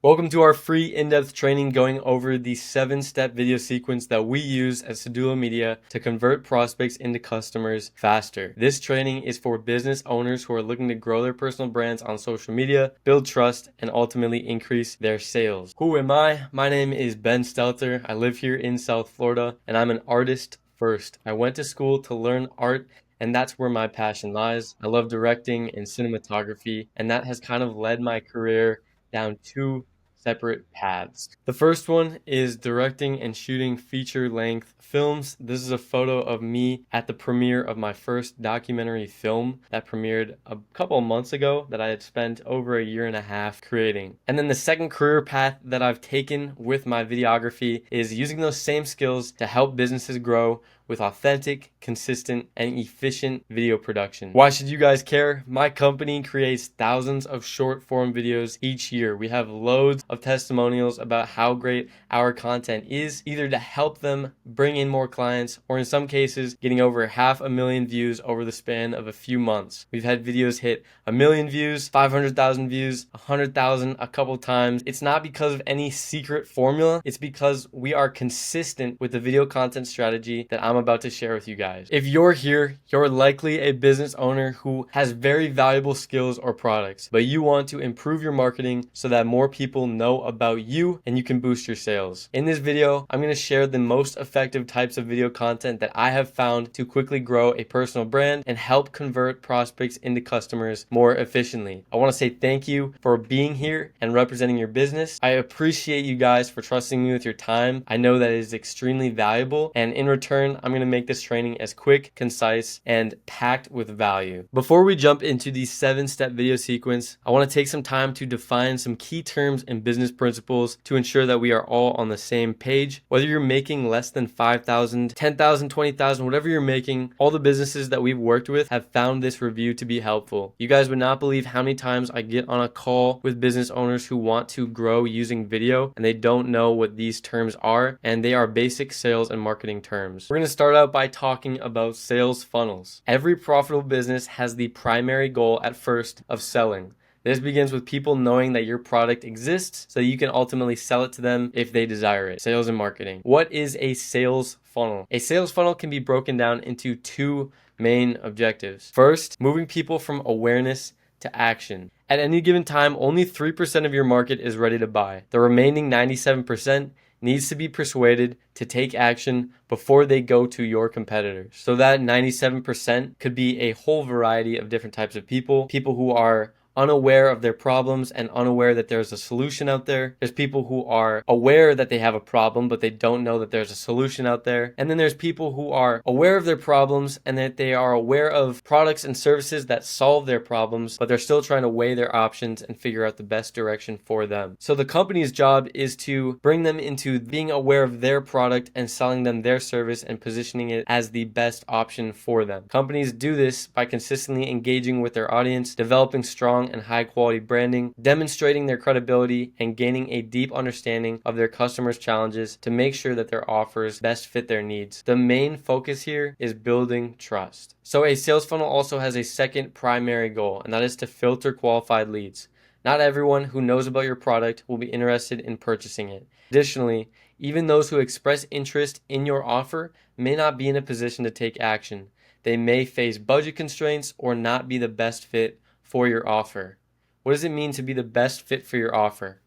Welcome to our free in-depth training going over the 7-step video sequence that we use at Readable Media to convert prospects into customers faster. This training is for business owners who are looking to grow their personal brands on social media, build trust, and ultimately increase their sales. Who am I? My name is Ben Stelter. I live here in South Florida, and I'm an artist first. I went to school to learn art, and that's where my passion lies. I love directing and cinematography, and that has kind of led my career down two separate paths. The first one is directing and shooting feature-length films. This is a photo of me at the premiere of my first documentary film that premiered a couple of months ago that I had spent over a year and a half creating. And then the second career path that I've taken with my videography is using those same skills to help businesses grow with authentic, consistent, and efficient video production. Why should you guys care? My company creates thousands of short form videos each year. We have loads of testimonials about how great our content is, either to help them bring in more clients, or in some cases, getting over 500,000 views over the span of a few months. We've had videos hit 1 million views, 500,000 views, 100,000 a couple times. It's not because of any secret formula. It's because we are consistent with the video content strategy that I'm about to share with you guys. If you're here, you're likely a business owner who has very valuable skills or products, but you want to improve your marketing so that more people know about you and you can boost your sales. In this video, I'm going to share the most effective types of video content that I have found to quickly grow a personal brand and help convert prospects into customers more efficiently. I want to say thank you for being here and representing your business. I appreciate you guys for trusting me with your time. I know that it is extremely valuable, and in return, I'm going to make this training as quick, concise, and packed with value. Before we jump into the 7-step video sequence, I want to take some time to define some key terms and business principles to ensure that we are all on the same page. Whether you're making less than 5,000, 10,000, 20,000, whatever you're making, all the businesses that we've worked with have found this review to be helpful. You guys would not believe how many times I get on a call with business owners who want to grow using video and they don't know what these terms are, and they are basic sales and marketing terms. We're going to start out by talking about sales funnels. Every profitable business has the primary goal at first of selling. This begins with people knowing that your product exists so you can ultimately sell it to them if they desire it. Sales and marketing. What is a sales funnel? A sales funnel can be broken down into two main objectives. First, moving people from awareness to action. At any given time, only 3% of your market is ready to buy. The remaining 97% needs to be persuaded to take action before they go to your competitors. So that 97% could be a whole variety of different types of people. People who are unaware of their problems and unaware that there's a solution out there. There's people who are aware that they have a problem, but they don't know that there's a solution out there. And then there's people who are aware of their problems and that they are aware of products and services that solve their problems, but they're still trying to weigh their options and figure out the best direction for them. So the company's job is to bring them into being aware of their product and selling them their service and positioning it as the best option for them. Companies do this by consistently engaging with their audience, developing strong and high quality branding, demonstrating their credibility, and gaining a deep understanding of their customers' challenges to make sure that their offers best fit their needs. The main focus here is building trust. So a sales funnel also has a second primary goal, and that is to filter qualified leads. Not everyone who knows about your product will be interested in purchasing it. Additionally, even those who express interest in your offer may not be in a position to take action. They may face budget constraints or not be the best fit for your offer. What does it mean to be the best fit for your offer?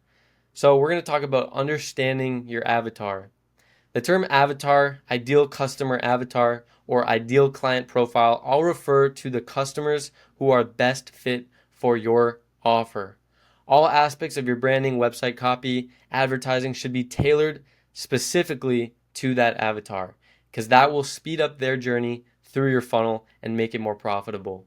So we're going to talk about understanding your avatar. The term avatar, ideal customer avatar, or ideal client profile all refer to the customers who are best fit for your offer. All aspects of your branding, website copy, advertising should be tailored specifically to that avatar, because that will speed up their journey through your funnel and make it more profitable.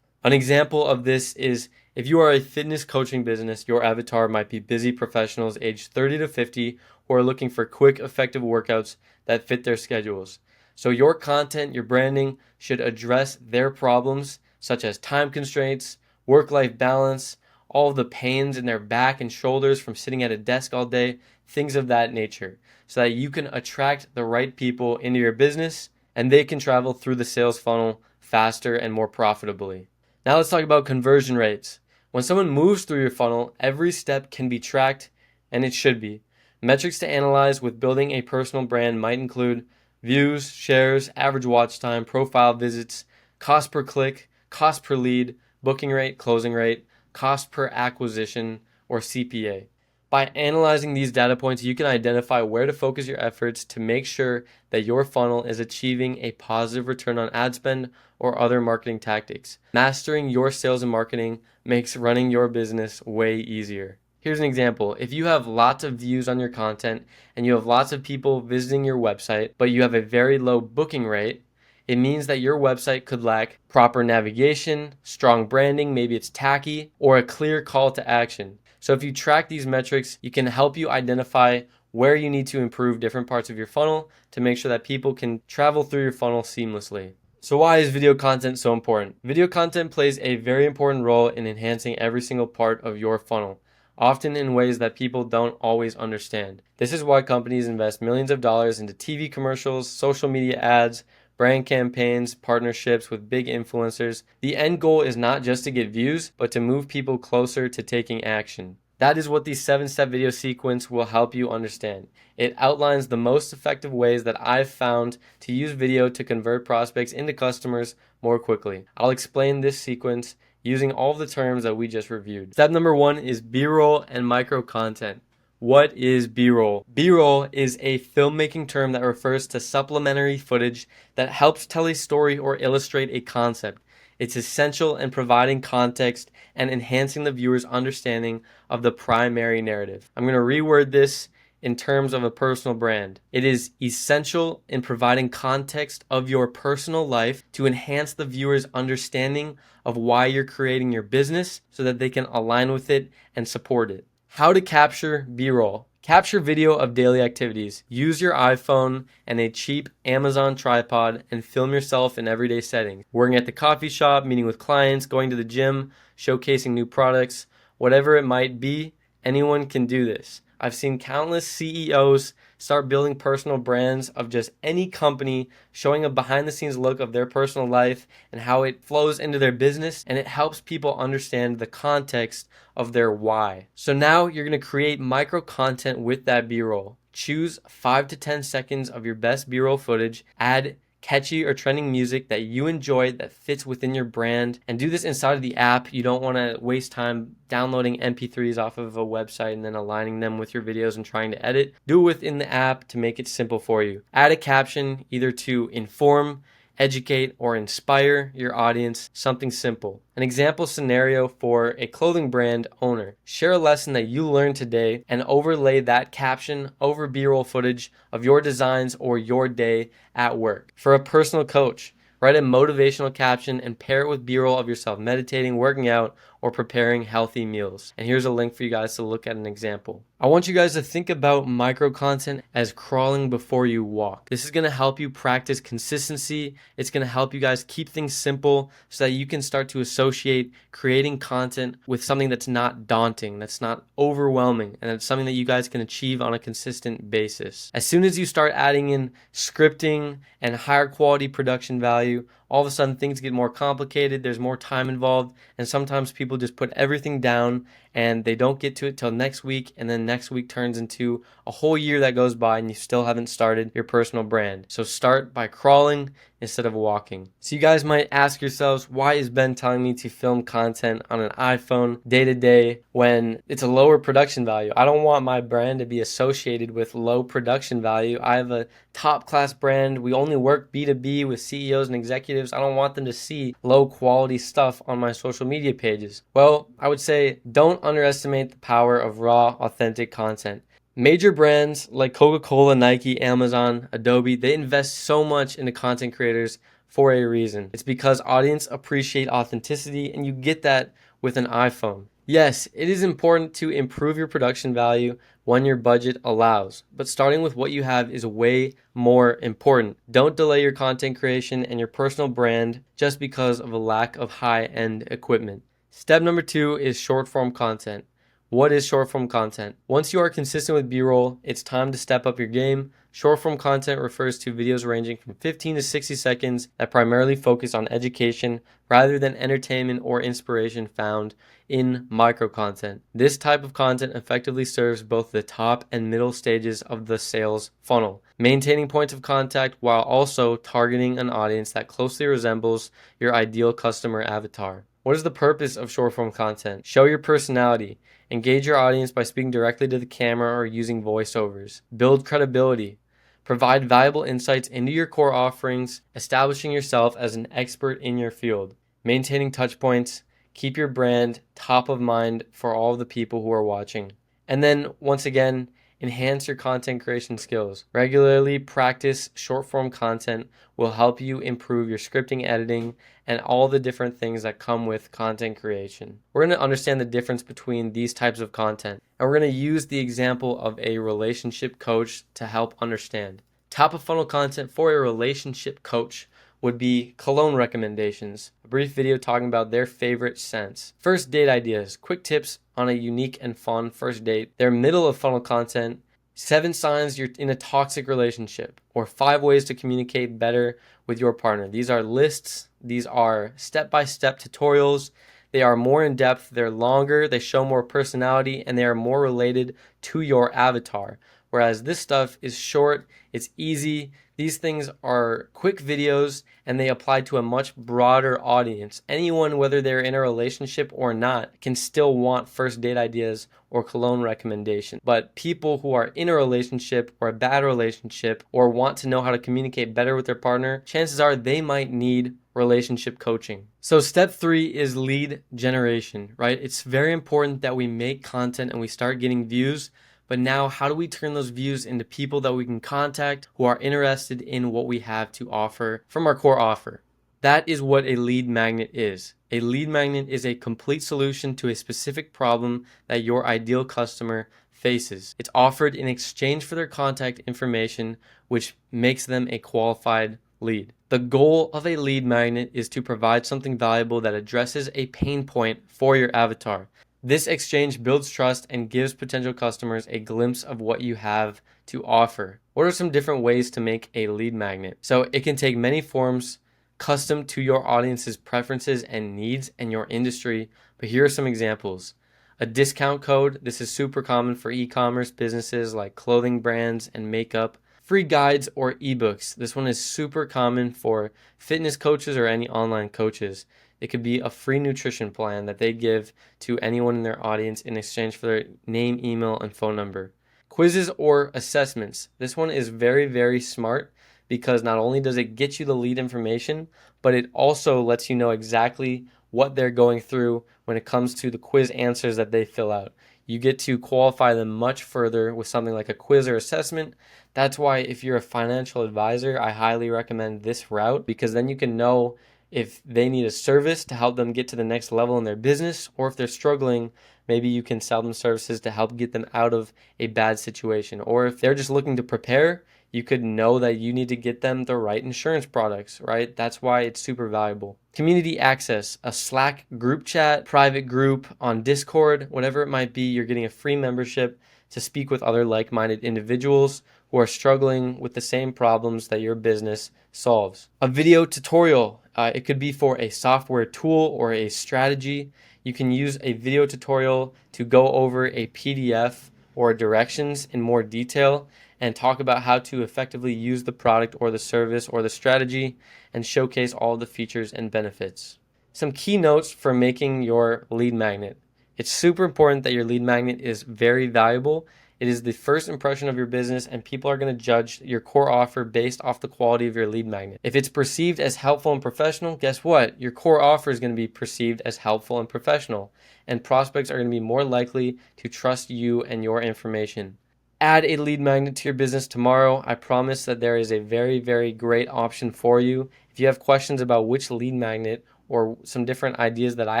An example of this is if you are a fitness coaching business, your avatar might be busy professionals aged 30 to 50 who are looking for quick, effective workouts that fit their schedules. So your content, your branding should address their problems such as time constraints, work-life balance, all of the pains in their back and shoulders from sitting at a desk all day, things of that nature, so that you can attract the right people into your business and they can travel through the sales funnel faster and more profitably. Now let's talk about conversion rates. When someone moves through your funnel, every step can be tracked and it should be. Metrics to analyze with building a personal brand might include views, shares, average watch time, profile visits, cost per click, cost per lead, booking rate, closing rate, cost per acquisition, or CPA. By analyzing these data points, you can identify where to focus your efforts to make sure that your funnel is achieving a positive return on ad spend or other marketing tactics. Mastering your sales and marketing makes running your business way easier. Here's an example. If you have lots of views on your content and you have lots of people visiting your website, but you have a very low booking rate, it means that your website could lack proper navigation, strong branding, maybe it's tacky, or a clear call to action. So if you track these metrics, it can help you identify where you need to improve different parts of your funnel to make sure that people can travel through your funnel seamlessly. So why is video content so important? Video content plays a very important role in enhancing every single part of your funnel, often in ways that people don't always understand. This is why companies invest millions of dollars into TV commercials, social media ads, brand campaigns, partnerships with big influencers. The end goal is not just to get views, but to move people closer to taking action. That is what the 7-step video sequence will help you understand. It outlines the most effective ways that I've found to use video to convert prospects into customers more quickly. I'll explain this sequence using all of the terms that we just reviewed. Step number 1 is B-roll and micro content. What is B-roll? B-roll is a filmmaking term that refers to supplementary footage that helps tell a story or illustrate a concept. It's essential in providing context and enhancing the viewer's understanding of the primary narrative. I'm going to reword this in terms of a personal brand. It is essential in providing context of your personal life to enhance the viewer's understanding of why you're creating your business so that they can align with it and support it. How to capture B-roll. Capture video of daily activities. Use your iPhone and a cheap Amazon tripod and film yourself in everyday settings. Working at the coffee shop, meeting with clients, going to the gym, showcasing new products, whatever it might be, anyone can do this. I've seen countless CEOs start building personal brands of just any company, showing a behind the scenes look of their personal life and how it flows into their business, and it helps people understand the context of their why. So now you're going to create micro content with that B-roll. Choose 5 to 10 seconds of your best B-roll footage, add catchy or trending music that you enjoy that fits within your brand, and do this inside of the app. You don't want to waste time downloading MP3s off of a website and then aligning them with your videos and trying to edit. Do it within the app to make it simple for you. Add a caption either to inform, educate, or inspire your audience, something simple. An example scenario for a clothing brand owner. Share a lesson that you learned today and overlay that caption over B-roll footage of your designs or your day at work. For a personal coach, write a motivational caption and pair it with B-roll of yourself meditating, working out, or preparing healthy meals. And here's a link for you guys to look at an example. I want you guys to think about micro content as crawling before you walk. This is going to help you practice consistency. It's going to help you guys keep things simple so that you can start to associate creating content with something that's not daunting, that's not overwhelming, and it's something that you guys can achieve on a consistent basis. As soon as you start adding in scripting and higher quality production value, all of a sudden things get more complicated, there's more time involved, and sometimes people just put everything down and they don't get to it till next week, and then next week turns into a whole year that goes by and you still haven't started your personal brand. So start by crawling instead of walking. So you guys might ask yourselves, why is Ben telling me to film content on an iPhone day to day when it's a lower production value? I don't want my brand to be associated with low production value. I have a top class brand. We only work B2B with CEOs and executives. I don't want them to see low quality stuff on my social media pages. Well, I would say don't underestimate the power of raw, authentic content. Major brands like Coca-Cola, Nike, Amazon, Adobe, they invest so much into content creators for a reason. It's because audience appreciate authenticity, and you get that with an iPhone. Yes, it is important to improve your production value when your budget allows, but starting with what you have is way more important. Don't delay your content creation and your personal brand just because of a lack of high-end equipment. Step number 2 is short-form content. What is short form content? Once you are consistent with B-roll, it's time to step up your game. Short form content refers to videos ranging from 15 to 60 seconds that primarily focus on education rather than entertainment or inspiration found in micro content. This type of content effectively serves both the top and middle stages of the sales funnel, maintaining points of contact while also targeting an audience that closely resembles your ideal customer avatar. What is the purpose of short form content? Show your personality. Engage your audience by speaking directly to the camera or using voiceovers. Build credibility. Provide valuable insights into your core offerings, establishing yourself as an expert in your field. Maintaining touch points. Keep your brand top of mind for all the people who are watching. And then, once again, enhance your content creation skills. Regularly practice short form content will help you improve your scripting, editing, and all the different things that come with content creation. We're going to understand the difference between these types of content, and we're going to use the example of a relationship coach to help understand. Top of funnel content for a relationship coach would be cologne recommendations, a brief video talking about their favorite scents. First date ideas, quick tips on a unique and fun first date. Their middle of funnel content, 7 signs you're in a toxic relationship, or 5 ways to communicate better with your partner. These are lists, these are step-by-step tutorials. They are more in depth, they're longer, they show more personality, and they are more related to your avatar. Whereas this stuff is short, it's easy. These things are quick videos and they apply to a much broader audience. Anyone, whether they're in a relationship or not, can still want first date ideas or cologne recommendations. But people who are in a relationship or a bad relationship or want to know how to communicate better with their partner, chances are they might need relationship coaching. So step 3 is lead generation, right? It's very important that we make content and we start getting views. But now, how do we turn those views into people that we can contact who are interested in what we have to offer from our core offer? That is what a lead magnet is. A lead magnet is a complete solution to a specific problem that your ideal customer faces. It's offered in exchange for their contact information, which makes them a qualified lead. The goal of a lead magnet is to provide something valuable that addresses a pain point for your avatar. This exchange builds trust and gives potential customers a glimpse of what you have to offer. What are some different ways to make a lead magnet? So it can take many forms, custom to your audience's preferences and needs and your industry, but here are some examples. A discount code. This is super common for e-commerce businesses like clothing brands and makeup. Free guides or ebooks. This one is super common for fitness coaches or any online coaches. It could be a free nutrition plan that they give to anyone in their audience in exchange for their name, email, and phone number. Quizzes or assessments. This one is very, very smart because not only does it get you the lead information, but it also lets you know exactly what they're going through when it comes to the quiz answers that they fill out. You get to qualify them much further with something like a quiz or assessment. That's why if you're a financial advisor, I highly recommend this route because then you can know if they need a service to help them get to the next level in their business, or if they're struggling, maybe you can sell them services to help get them out of a bad situation. Or if they're just looking to prepare, you could know that you need to get them the right insurance products, right? That's why it's super valuable. Community access, a Slack group chat, private group on Discord, whatever it might be, you're getting a free membership to speak with other like-minded individuals who are struggling with the same problems that your business solves. A video tutorial. It could be for a software tool or a strategy. You can use a video tutorial to go over a PDF or directions in more detail and talk about how to effectively use the product or the service or the strategy and showcase all the features and benefits. Some key notes for making your lead magnet. It's super important that your lead magnet is very valuable. It is the first impression of your business, and people are going to judge your core offer based off the quality of your lead magnet. If it's perceived as helpful and professional, guess what? Your core offer is going to be perceived as helpful and professional, and prospects are going to be more likely to trust you and your information. Add a lead magnet to your business tomorrow. I promise that there is a very, very great option for you. If you have questions about which lead magnet or some different ideas that I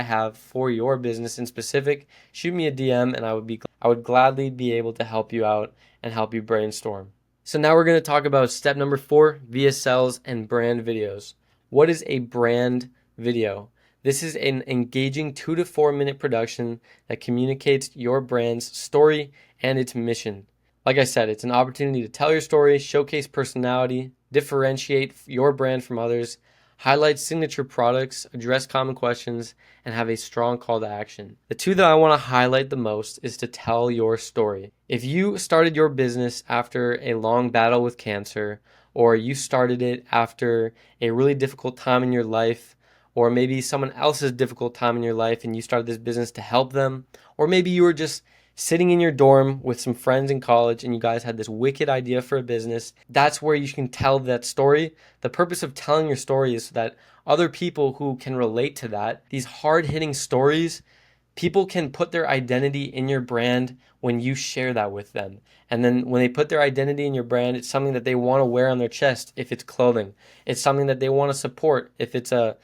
have for your business in specific, shoot me a DM and I would gladly be able to help you out and help you brainstorm. So now we're going to talk about step number 4, VSLs and brand videos. What is a brand video? This is an engaging 2 to 4 minute production that communicates your brand's story and its mission. Like I said, it's an opportunity to tell your story, showcase personality, differentiate your brand from others, highlight signature products, address common questions, and have a strong call to action. The two that I want to highlight the most is to tell your story. If you started your business after a long battle with cancer, or you started it after a really difficult time in your life, or maybe someone else's difficult time in your life and you started this business to help them, or maybe you were just sitting in your dorm with some friends in college and you guys had this wicked idea for a business, that's where you can tell that story. The purpose of telling your story is so that other people who can relate to that, these hard-hitting stories, people can put their identity in your brand when you share that with them. And then when they put their identity in your brand, it's something that they want to wear on their chest if it's clothing. It's something that they want to support if it's a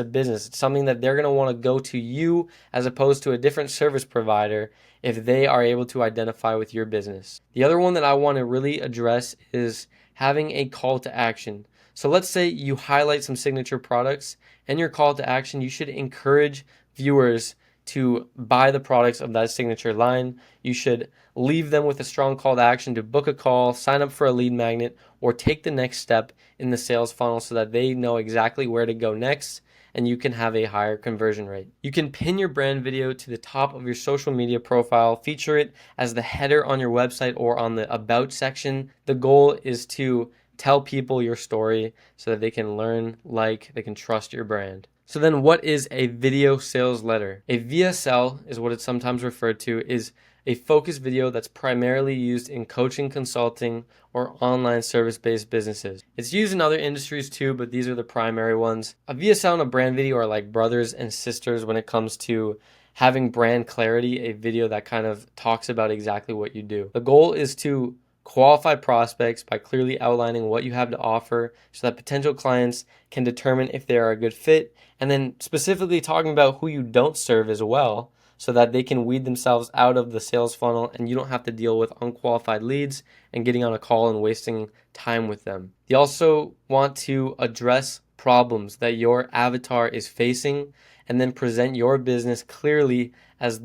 business. It's something that they're going to want to go to you as opposed to a different service provider if they are able to identify with your business. The other one that I want to really address is having a call to action. So let's say you highlight some signature products, and your call to action, you should encourage viewers to buy the products of that signature line. You should leave them with a strong call to action to book a call, sign up for a lead magnet, or take the next step in the sales funnel so that they know exactly where to go next and you can have a higher conversion rate. You can pin your brand video to the top of your social media profile, feature it as the header on your website or on the About section. The goal is to tell people your story so that they can learn, they can trust your brand. So then what is a video sales letter? A VSL is what it's sometimes referred to, is a focused video that's primarily used in coaching, consulting, or online service-based businesses. It's used in other industries too, but these are the primary ones. A VSL and a brand video are like brothers and sisters when it comes to having brand clarity, a video that kind of talks about exactly what you do. The goal is to qualify prospects by clearly outlining what you have to offer so that potential clients can determine if they are a good fit, and then specifically talking about who you don't serve as well so that they can weed themselves out of the sales funnel and you don't have to deal with unqualified leads and getting on a call and wasting time with them. You also want to address problems that your avatar is facing and then present your business clearly as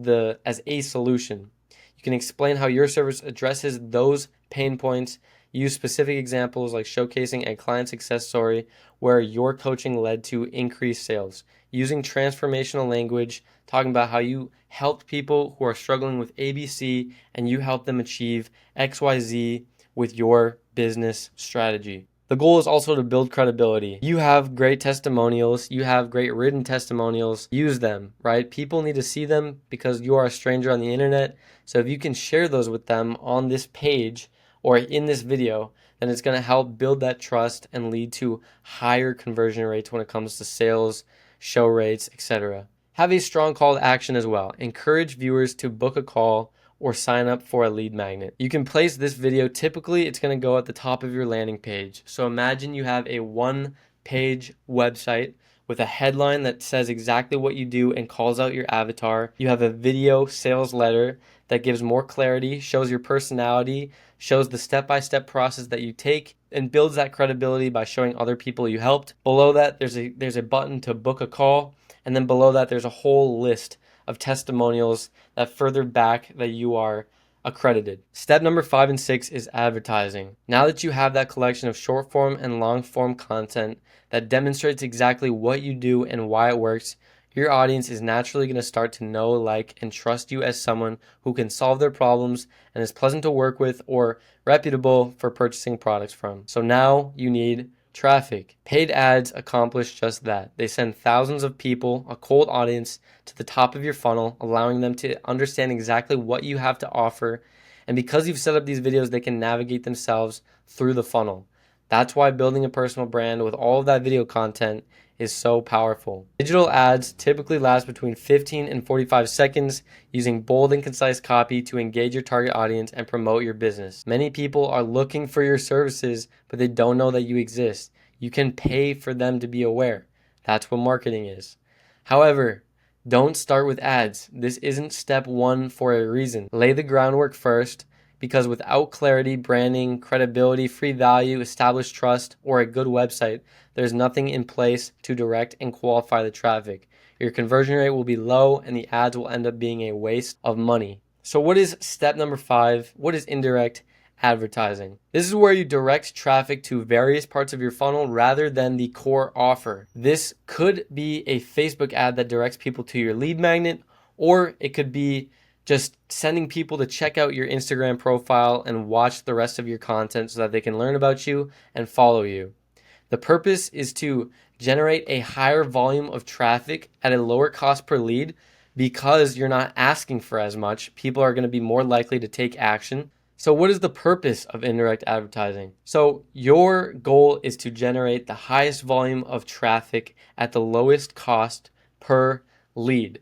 a solution. You can explain how your service addresses those pain points, use specific examples like showcasing a client success story where your coaching led to increased sales, using transformational language, talking about how you helped people who are struggling with ABC and you help them achieve XYZ with your business strategy. The goal is also to build credibility. You have great testimonials, you have great written testimonials, use them, right? People need to see them because you are a stranger on the internet. So if you can share those with them on this page or in this video, then it's going to help build that trust and lead to higher conversion rates when it comes to sales, show rates, etc. Have a strong call to action as well. Encourage viewers to book a call or sign up for a lead magnet. You can place this video, typically it's going to go at the top of your landing page. So imagine you have a one-page website with a headline that says exactly what you do and calls out your avatar. You have a video sales letter that gives more clarity, shows your personality, shows the step-by-step process that you take, and builds that credibility by showing other people you helped. Below that, there's a button to book a call, and then below that, there's a whole list of testimonials that further back that you are accredited. Step number 5 and 6 is advertising. Now that you have that collection of short form and long form content that demonstrates exactly what you do and why it works, your audience is naturally going to start to know, like, and trust you as someone who can solve their problems and is pleasant to work with or reputable for purchasing products from. So now you need traffic. Paid ads accomplish just that. They send thousands of people, a cold audience, to the top of your funnel, allowing them to understand exactly what you have to offer. And because you've set up these videos, they can navigate themselves through the funnel. That's why building a personal brand with all of that video content is so powerful. Digital ads typically last between 15 and 45 seconds, using bold and concise copy to engage your target audience and promote your business. Many people are looking for your services, but they don't know that you exist. You can pay for them to be aware. That's what marketing is. However, don't start with ads. This isn't step 1 for a reason. Lay the groundwork first, because without clarity, branding, credibility, free value, established trust, or a good website, there's nothing in place to direct and qualify the traffic. your conversion rate will be low, and the ads will end up being a waste of money. So what is step number 5? What is indirect advertising? This is where you direct traffic to various parts of your funnel rather than the core offer. This could be a Facebook ad that directs people to your lead magnet, or it could be just sending people to check out your Instagram profile and watch the rest of your content so that they can learn about you and follow you. The purpose is to generate a higher volume of traffic at a lower cost per lead because you're not asking for as much. People are going to be more likely to take action. So what is the purpose of indirect advertising? So your goal is to generate the highest volume of traffic at the lowest cost per lead.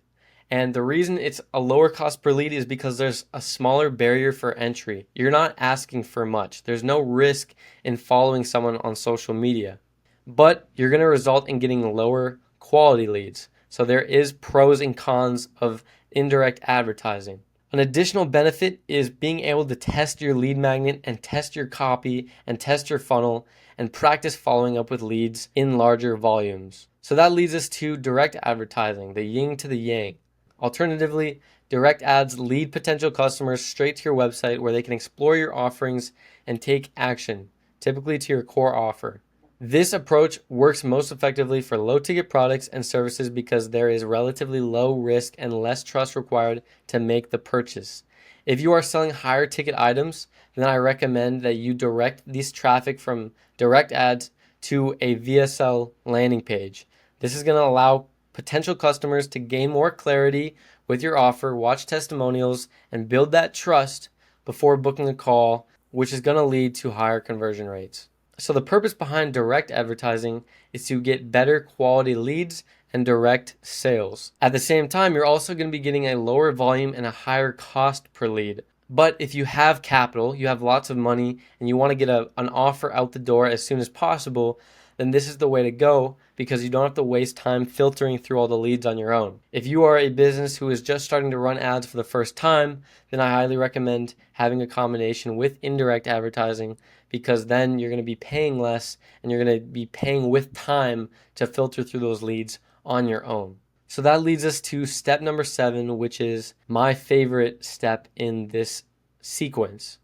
And the reason it's a lower cost per lead is because there's a smaller barrier for entry. You're not asking for much. There's no risk in following someone on social media, but you're going to result in getting lower quality leads. So there is pros and cons of indirect advertising. An additional benefit is being able to test your lead magnet and test your copy and test your funnel and practice following up with leads in larger volumes. So that leads us to direct advertising, the yin to the yang. Alternatively, direct ads lead potential customers straight to your website where they can explore your offerings and take action, typically to your core offer. This approach works most effectively for low-ticket products and services because there is relatively low risk and less trust required to make the purchase. If you are selling higher ticket items, then I recommend that you direct this traffic from direct ads to a VSL landing page. This is going to allow potential customers to gain more clarity with your offer, watch testimonials, and build that trust before booking a call, which is going to lead to higher conversion rates. So the purpose behind direct advertising is to get better quality leads and direct sales. At the same time, you're also going to be getting a lower volume and a higher cost per lead. But if you have capital, you have lots of money, and you want to get an offer out the door as soon as possible, then this is the way to go because you don't have to waste time filtering through all the leads on your own. If you are a business who is just starting to run ads for the first time, then I highly recommend having a combination with indirect advertising because then you're going to be paying less and you're going to be paying with time to filter through those leads on your own. So that leads us to step number 7, which is my favorite step in this sequence,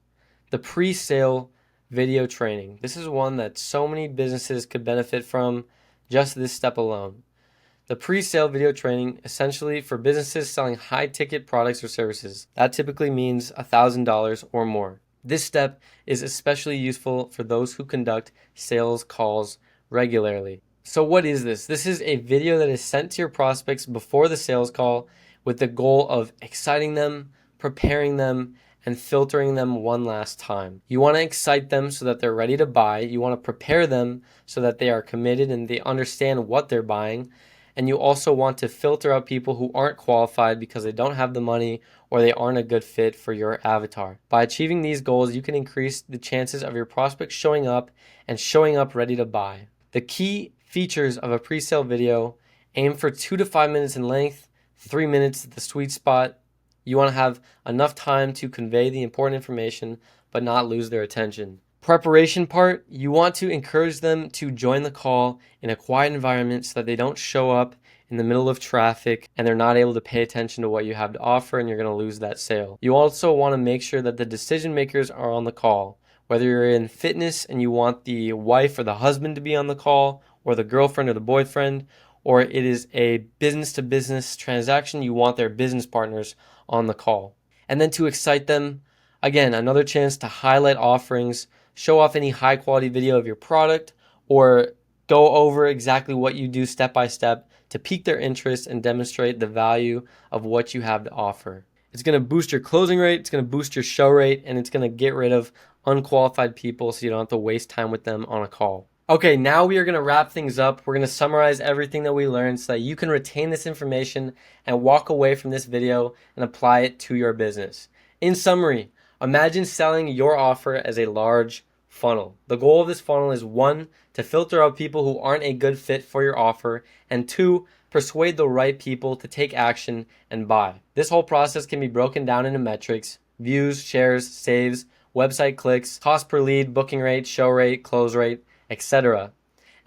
the pre-sale video training. This is one that so many businesses could benefit from just this step alone. The pre-sale video training, essentially for businesses selling high-ticket products or services. That typically means $1,000 or more. This step is especially useful for those who conduct sales calls regularly. So what is this? This is a video that is sent to your prospects before the sales call with the goal of exciting them, preparing them, and filtering them one last time. You want to excite them so that they're ready to buy. You want to prepare them so that they are committed and they understand what they're buying. And you also want to filter out people who aren't qualified because they don't have the money or they aren't a good fit for your avatar. By achieving these goals, you can increase the chances of your prospects showing up and showing up ready to buy. The key features of a pre-sale video: aim for 2 to 5 minutes in length, 3 minutes at the sweet spot. You want to have enough time to convey the important information but not lose their attention. Preparation part, you want to encourage them to join the call in a quiet environment so that they don't show up in the middle of traffic and they're not able to pay attention to what you have to offer and you're going to lose that sale. You also want to make sure that the decision makers are on the call. Whether you're in fitness and you want the wife or the husband to be on the call, or the girlfriend or the boyfriend, or it is a business-to-business transaction, you want their business partners on the call. And then to excite them, again, another chance to highlight offerings, show off any high-quality video of your product, or go over exactly what you do step by step to pique their interest and demonstrate the value of what you have to offer. It's going to boost your closing rate, it's going to boost your show rate, and it's going to get rid of unqualified people so you don't have to waste time with them on a call. Okay, now we are going to wrap things up. We're going to summarize everything that we learned so that you can retain this information and walk away from this video and apply it to your business. In summary, imagine selling your offer as a large funnel. The goal of this funnel is 1, to filter out people who aren't a good fit for your offer, and 2, persuade the right people to take action and buy. This whole process can be broken down into metrics: views, shares, saves, website clicks, cost per lead, booking rate, show rate, close rate, etc.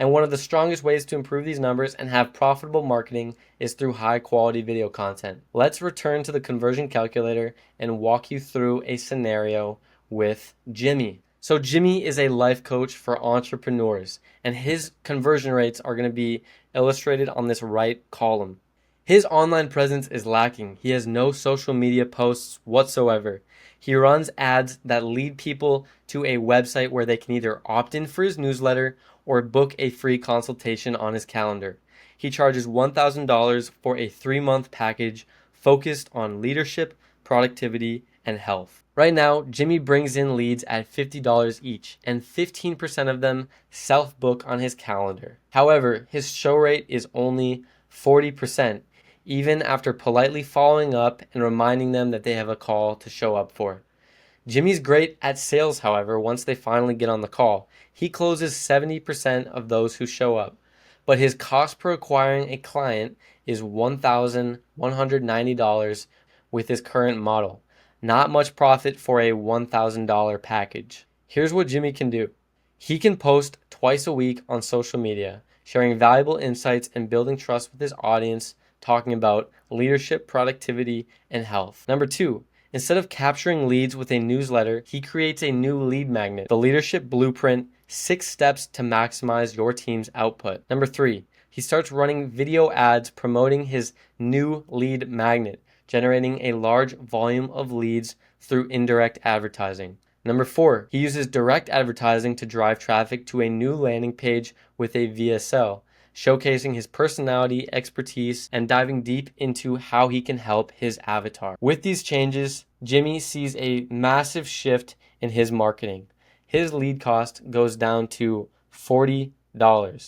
And one of the strongest ways to improve these numbers and have profitable marketing is through high quality video content. Let's return to the conversion calculator and walk you through a scenario with Jimmy. So Jimmy is a life coach for entrepreneurs, and his conversion rates are going to be illustrated on this right column. His online presence is lacking. He has no social media posts whatsoever. He runs ads that lead people to a website where they can either opt in for his newsletter or book a free consultation on his calendar. He charges $1,000 for a 3-month package focused on leadership, productivity, and health. Right now, Jimmy brings in leads at $50 each, and 15% of them self-book on his calendar. However, his show rate is only 40%, even after politely following up and reminding them that they have a call to show up for. Jimmy's great at sales, however, once they finally get on the call. He closes 70% of those who show up, but his cost per acquiring a client is $1,190 with his current model. Not much profit for a $1,000 package. Here's what Jimmy can do. He can post twice a week on social media, sharing valuable insights and building trust with his audience, talking about leadership, productivity, and health. Number 2, instead of capturing leads with a newsletter, he creates a new lead magnet, the Leadership Blueprint, 6 steps to maximize your team's output. Number 3, he starts running video ads promoting his new lead magnet, generating a large volume of leads through indirect advertising. Number 4, he uses direct advertising to drive traffic to a new landing page with a VSL, showcasing his personality, expertise, and diving deep into how he can help his avatar. With these changes, Jimmy sees a massive shift in his marketing. His lead cost goes down to $40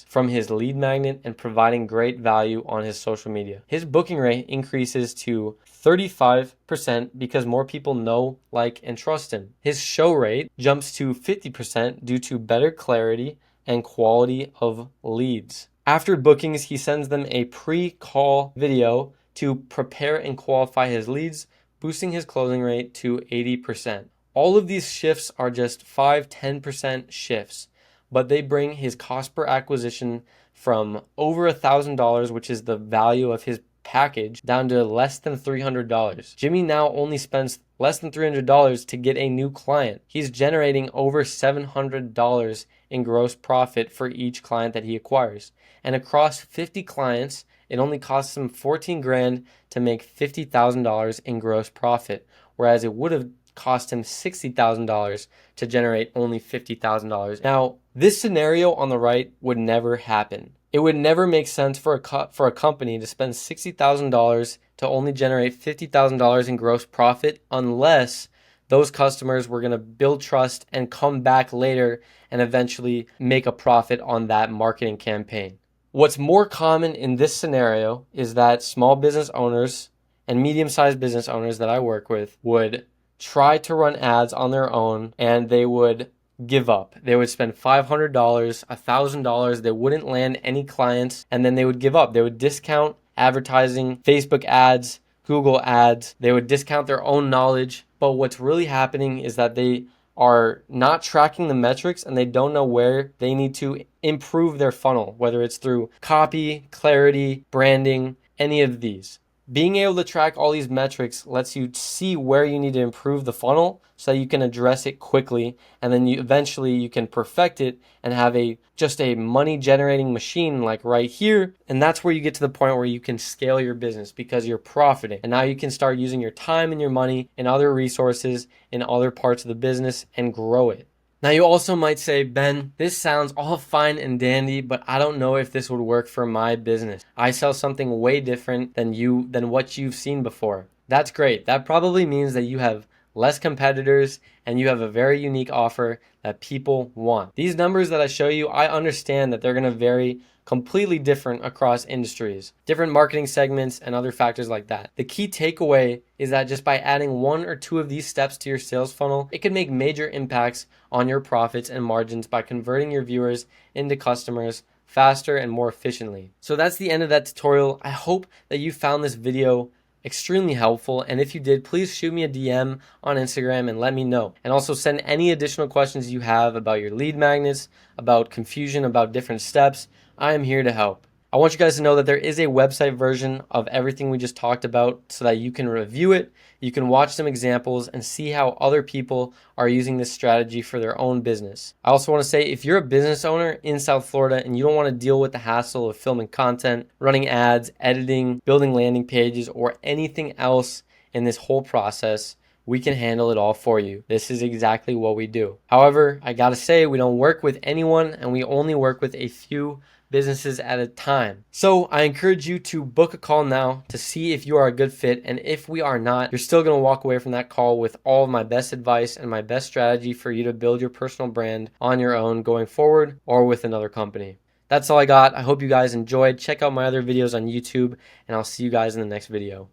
from his lead magnet and providing great value on his social media. His booking rate increases to 35% because more people know, like, and trust him. His show rate jumps to 50% due to better clarity and quality of leads. After bookings, he sends them a pre-call video to prepare and qualify his leads, boosting his closing rate to 80%. All of these shifts are just 5-10% shifts, but they bring his cost per acquisition from over $1,000, which is the value of his package, down to less than $300. Jimmy now only spends less than $300 to get a new client. He's generating over $700 in gross profit for each client that he acquires. And across 50 clients, it only costs him $14,000 to make $50,000 in gross profit, whereas it would have cost him $60,000 to generate only $50,000. Now, this scenario on the right would never happen. It would never make sense for a company to spend $60,000 to only generate $50,000 in gross profit unless those customers were going to build trust and come back later and eventually make a profit on that marketing campaign. What's more common in this scenario is that small business owners and medium-sized business owners that I work with would try to run ads on their own and they would give up. They would spend $500, $1,000. They wouldn't land any clients and then they would give up. They would discount advertising, Facebook ads, Google ads. They would discount their own knowledge. But what's really happening is that they are not tracking the metrics and they don't know where they need to improve their funnel, whether it's through copy, clarity, branding, any of these. Being able to track all these metrics lets you see where you need to improve the funnel so that you can address it quickly, and then eventually you can perfect it and have just a money generating machine like right here. And that's where you get to the point where you can scale your business because you're profiting. And now you can start using your time and your money and other resources in other parts of the business and grow it. Now you also might say, Ben, this sounds all fine and dandy, but I don't know if this would work for my business. I sell something way different than what you've seen before. That's great. That probably means that you have less competitors and you have a very unique offer that people want. These numbers that I show you, I understand that they're going to vary completely different across industries, different marketing segments, and other factors like that. The key takeaway is that just by adding 1 or 2 of these steps to your sales funnel, it can make major impacts on your profits and margins by converting your viewers into customers faster and more efficiently. So that's the end of that tutorial. I hope that you found this video extremely helpful. And if you did, please shoot me a DM on Instagram and let me know. And also send any additional questions you have about your lead magnets, about confusion, about different steps. I am here to help. I want you guys to know that there is a website version of everything we just talked about so that you can review it, you can watch some examples, and see how other people are using this strategy for their own business. I also want to say, if you're a business owner in South Florida and you don't want to deal with the hassle of filming content, running ads, editing, building landing pages, or anything else in this whole process, we can handle it all for you. This is exactly what we do. However, I gotta say, we don't work with anyone and we only work with a few businesses at a time. So I encourage you to book a call now to see if you are a good fit. And if we are not, you're still going to walk away from that call with all of my best advice and my best strategy for you to build your personal brand on your own going forward or with another company. That's all I got. I hope you guys enjoyed. Check out my other videos on YouTube, and I'll see you guys in the next video.